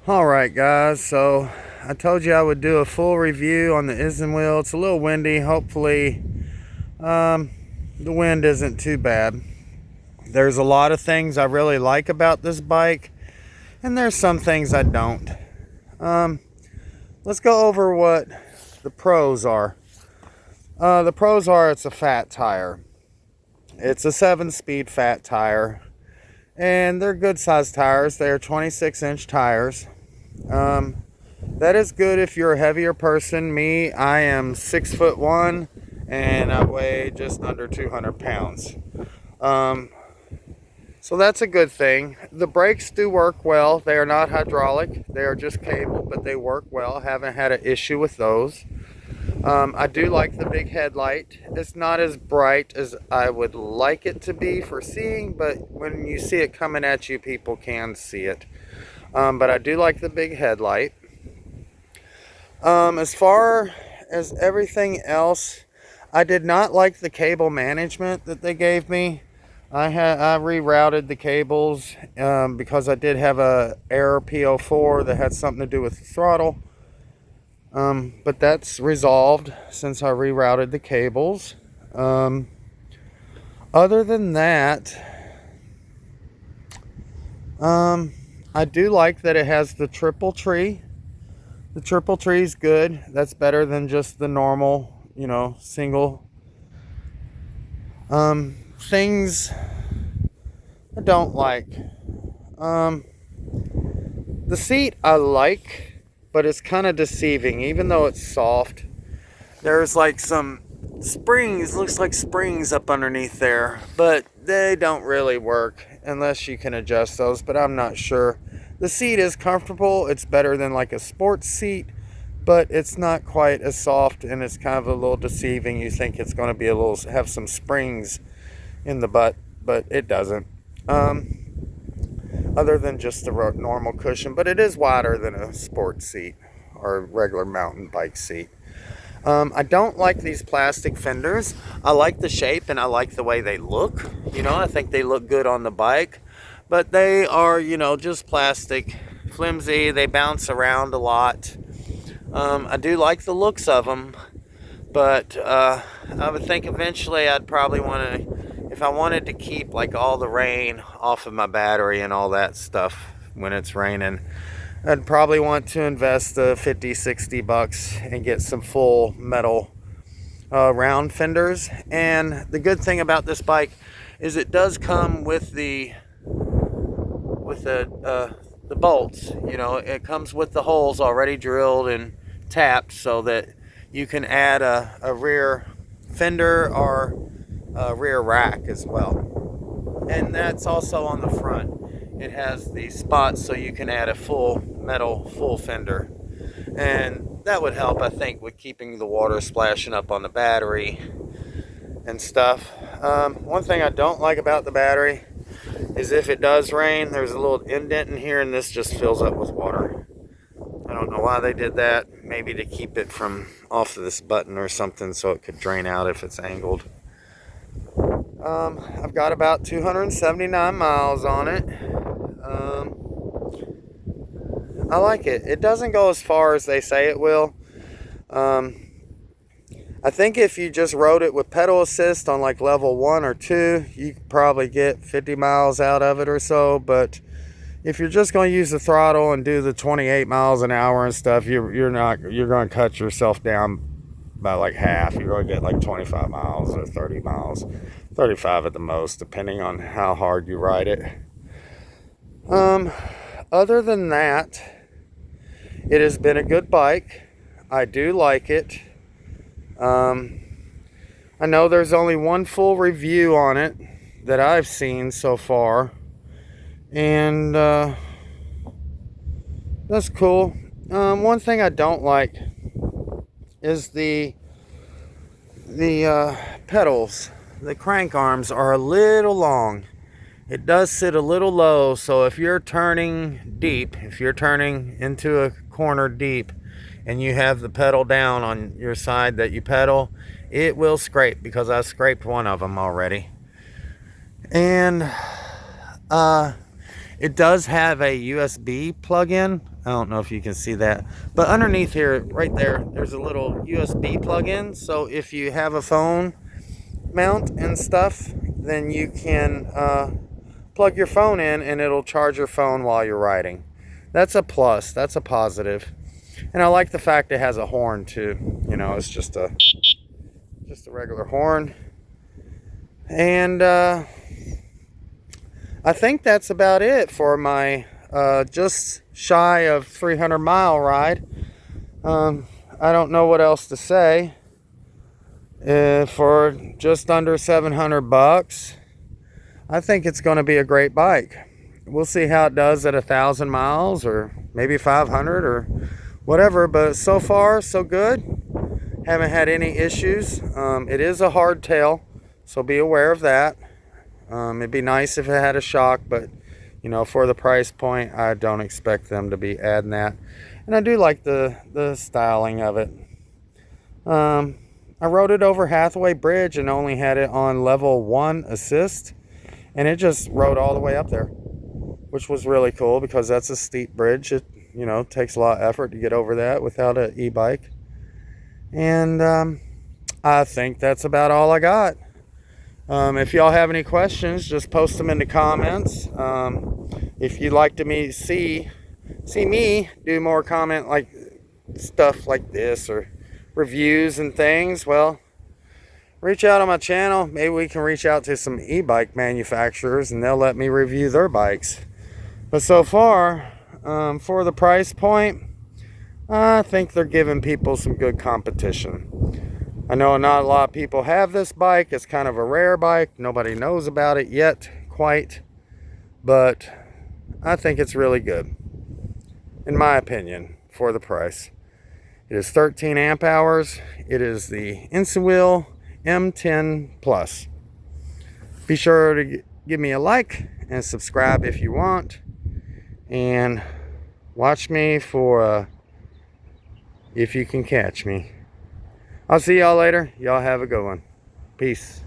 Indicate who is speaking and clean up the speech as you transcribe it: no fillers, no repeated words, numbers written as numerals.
Speaker 1: Alright guys, so I told you I would do a full review on the isinwheel. It's a little windy. Hopefully the wind isn't too bad. There's a lot of things I really like about this bike, and there's some things I don't. Let's go over what the pros are. The pros are it's a fat tire. It's a 7-speed fat tire, and they're good sized tires. They're 26-inch tires. That is good if you're a heavier person. Me, I am 6'1" and I weigh just under 200 pounds. So that's a good thing. The brakes do work well. They are not hydraulic. They are just cable, but they work well. Haven't had an issue with those. I do like the big headlight. It's not as bright as I would like it to be for seeing, but when you see it coming at you, people can see it. But I do like the big headlight. As far as everything else, I did not like the cable management that they gave me. I rerouted the cables because I did have a error PO4 that had something to do with the throttle. But that's resolved since I rerouted the cables. Other than that, I do like that it has the triple tree. The triple tree is good. That's better than just the normal, single. Things I don't like. The seat I like, but it's kind of deceiving. Even though it's soft, there's like some springs, looks like springs up underneath there, but they don't really work unless you can adjust those, but I'm not sure. The seat is comfortable. It's better than like a sports seat, but it's not quite as soft, and it's kind of a little deceiving. You think it's going to be have some springs in the butt, but it doesn't. Other than just the normal cushion, but it is wider than a sports seat or a regular mountain bike seat. I don't like these plastic fenders. I like the shape and I like the way they look. I think they look good on the bike, but they are, just plastic, flimsy. They bounce around a lot. I do like the looks of them, but I would think eventually I'd probably want to, if I wanted to keep like all the rain off of my battery and all that stuff when it's raining, I'd probably want to invest the 50-60 bucks and get some full metal round fenders. And the good thing about this bike is it does come with the bolts. It comes with the holes already drilled and tapped so that you can add a rear fender or a rear rack as well. And that's also on the front. It has the spots so you can add a full fender, and that would help, I think, with keeping the water splashing up on the battery and stuff. One thing I don't like about the battery is if it does rain, there's a little indent in here and this just fills up with water. I don't know why they did that. Maybe to keep it from off of this button or something so it could drain out if it's angled. I've got about 279 miles on it. I like it. It doesn't go as far as they say it will. I think if you just rode it with pedal assist on like level 1 or 2, you could probably get 50 miles out of it or so. But if you're just going to use the throttle and do the 28 miles an hour and stuff, you're going to cut yourself down by like half. You're going to get like 25 miles or 30 miles, 35 at the most, depending on how hard you ride it. Other than that, it has been a good bike. I do like it. I know there's only one full review on it that I've seen so far, and that's cool. One thing I don't like is the pedals. The crank arms are a little long. It does sit a little low, so if you're turning deep, if you're turning into a corner deep and you have the pedal down on your side that you pedal, it will scrape, because I scraped one of them already. And it does have a USB plug-in. I don't know if you can see that, but underneath here, right there, there's a little USB plug-in. So if you have a phone mount and stuff, then you can plug your phone in and it'll charge your phone while you're riding. That's a plus. That's a positive. And I like the fact it has a horn too. You know, it's just a regular horn. And I think that's about it for my just shy of 300-mile ride. I don't know what else to say. For just under 700 bucks, I think it's going to be a great bike. We'll see how it does at 1,000 miles or maybe 500 or whatever, but so far so good. Haven't had any issues. It is a hardtail, so be aware of that. It'd be nice if it had a shock, but you know, for the price point, I don't expect them to be adding that. And I do like the styling of it. I rode it over Hathaway Bridge and only had it on level 1 assist, and it just rode all the way up there, which was really cool because that's a steep bridge. It, you know, takes a lot of effort to get over that without an e-bike. And I think that's about all I got. If y'all have any questions, just post them in the comments. If you'd like to see me do more comment like stuff like this or reviews and things, well, reach out on my channel. Maybe we can reach out to some e-bike manufacturers and they'll let me review their bikes. But so far, for the price point, I think they're giving people some good competition. I know not a lot of people have this bike. It's kind of a rare bike. Nobody knows about it yet quite, but I think it's really good, in my opinion, for the price. It is 13 amp hours. It is the isinwheel M10 Plus. Be sure to give me a like and subscribe if you want, and watch me for if you can catch me. I'll see y'all later. Y'all have a good one. Peace.